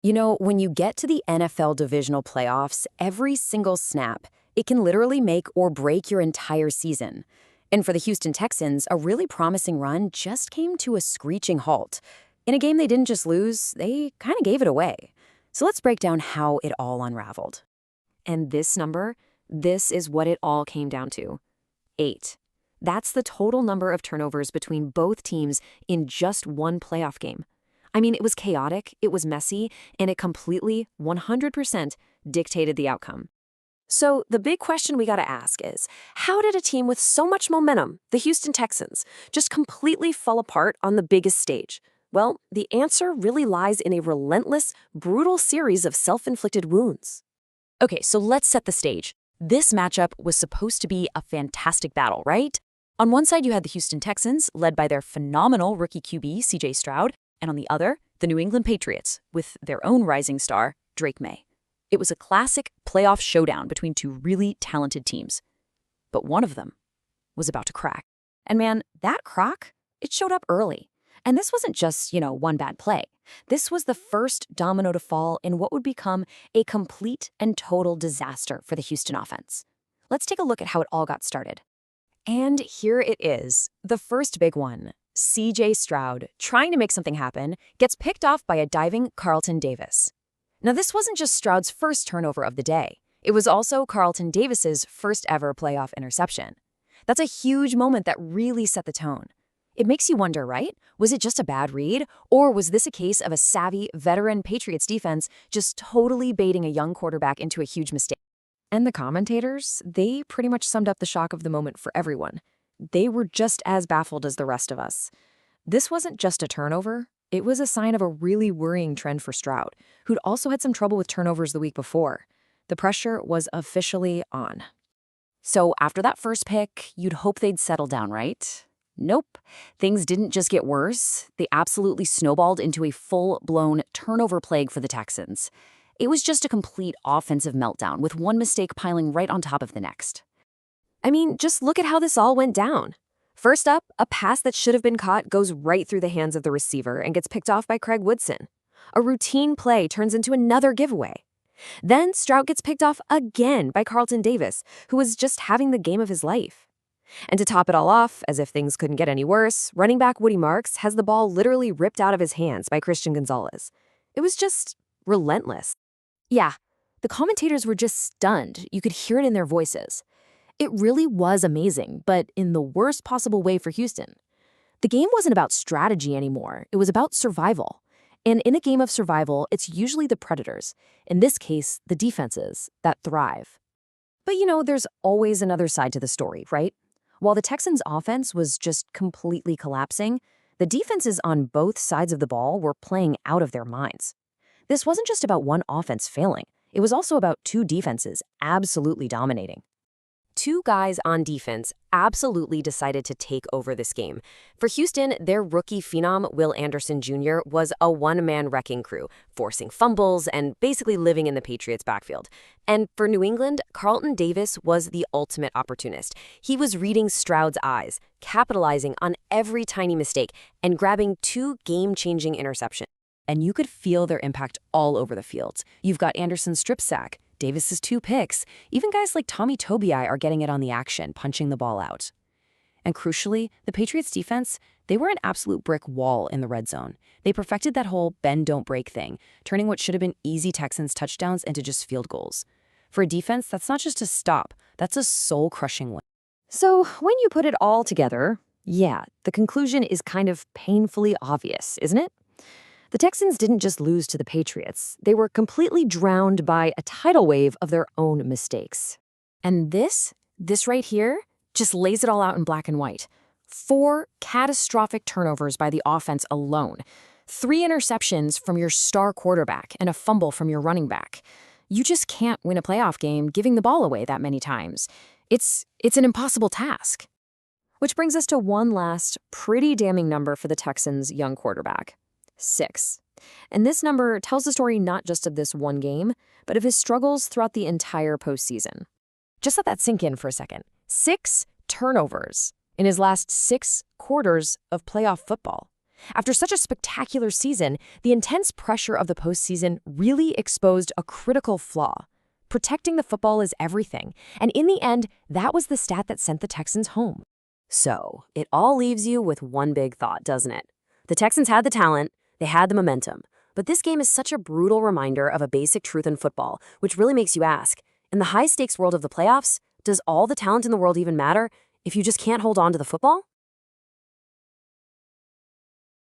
You know, when you get to the NFL Divisional Playoffs, every single snap, it can literally make or break your entire season. And for the Houston Texans, a really promising run just came to a screeching halt. In a game they didn't just lose, they kind of gave it away. So let's break down how it all unraveled. And this number, this is what it all came down to. 8. That's the total number of turnovers between both teams in just one playoff game. I mean, it was chaotic, it was messy, and it completely, 100% dictated the outcome. So the big question we gotta ask is, how did a team with so much momentum, the Houston Texans, just completely fall apart on the biggest stage? Well, the answer really lies in a relentless, brutal series of self-inflicted wounds. Okay, so let's set the stage. This matchup was supposed to be a fantastic battle, right? On one side, you had the Houston Texans, led by their phenomenal rookie QB, CJ Stroud, and on the other, the New England Patriots, with their own rising star, Drake May. It was a classic playoff showdown between two really talented teams. But one of them was about to crack. And man, that crack, it showed up early. And this wasn't just, one bad play. This was the first domino to fall in what would become a complete and total disaster for the Houston offense. Let's take a look at how it all got started. And here it is, the first big one. CJ Stroud, trying to make something happen, gets picked off by a diving Carlton Davis. Now, this wasn't just Stroud's first turnover of the day. It was also Carlton Davis's first ever playoff interception. That's a huge moment that really set the tone. It makes you wonder, right? Was it just a bad read? Or was this a case of a savvy, veteran Patriots defense just totally baiting a young quarterback into a huge mistake? And the commentators, they pretty much summed up the shock of the moment for everyone. They were just as baffled as the rest of us. This wasn't just a turnover. It was a sign of a really worrying trend for Stroud, who'd also had some trouble with turnovers the week before. The pressure was officially on. So after that first pick, you'd hope they'd settle down, right? Nope. Things didn't just get worse. They absolutely snowballed into a full-blown turnover plague for the Texans. It was just a complete offensive meltdown, with one mistake piling right on top of the next. I mean, just look at how this all went down. First up, a pass that should have been caught goes right through the hands of the receiver and gets picked off by Craig Woodson. A routine play turns into another giveaway. Then Stroud gets picked off again by Carlton Davis, who was just having the game of his life. And to top it all off, as if things couldn't get any worse, running back Woody Marks has the ball literally ripped out of his hands by Christian Gonzalez. It was just relentless. Yeah, the commentators were just stunned. You could hear it in their voices. It really was amazing, but in the worst possible way for Houston. The game wasn't about strategy anymore. It was about survival. And in a game of survival, it's usually the predators, in this case, the defenses, that thrive. But there's always another side to the story, right? While the Texans' offense was just completely collapsing, the defenses on both sides of the ball were playing out of their minds. This wasn't just about one offense failing. It was also about two defenses absolutely dominating. Two guys on defense absolutely decided to take over this game. For Houston, their rookie phenom, Will Anderson Jr., was a one-man wrecking crew, forcing fumbles and basically living in the Patriots' backfield. And for New England, Carlton Davis was the ultimate opportunist. He was reading Stroud's eyes, capitalizing on every tiny mistake, and grabbing two game-changing interceptions. And you could feel their impact all over the field. You've got Anderson's strip sack, Davis's 2 picks. Even guys like Tommy Togiai are getting it on the action, punching the ball out. And crucially, the Patriots defense, they were an absolute brick wall in the red zone. They perfected that whole bend, don't break thing, turning what should have been easy Texans touchdowns into just field goals. For a defense, that's not just a stop, that's a soul-crushing win. So when you put it all together, yeah, the conclusion is kind of painfully obvious, isn't it? The Texans didn't just lose to the Patriots. They were completely drowned by a tidal wave of their own mistakes. And this right here, just lays it all out in black and white. 4 catastrophic turnovers by the offense alone. 3 interceptions from your star quarterback and a fumble from your running back. You just can't win a playoff game giving the ball away that many times. It's an impossible task. Which brings us to one last, pretty damning number for the Texans' young quarterback. 6. And this number tells the story not just of this one game, but of his struggles throughout the entire postseason. Just let that sink in for a second. 6 turnovers in his last 6 quarters of playoff football. After such a spectacular season, the intense pressure of the postseason really exposed a critical flaw. Protecting the football is everything, and in the end, that was the stat that sent the Texans home. So, it all leaves you with one big thought, doesn't it? The Texans had the talent, they had the momentum, but this game is such a brutal reminder of a basic truth in football, which really makes you ask, in the high-stakes world of the playoffs, does all the talent in the world even matter if you just can't hold on to the football?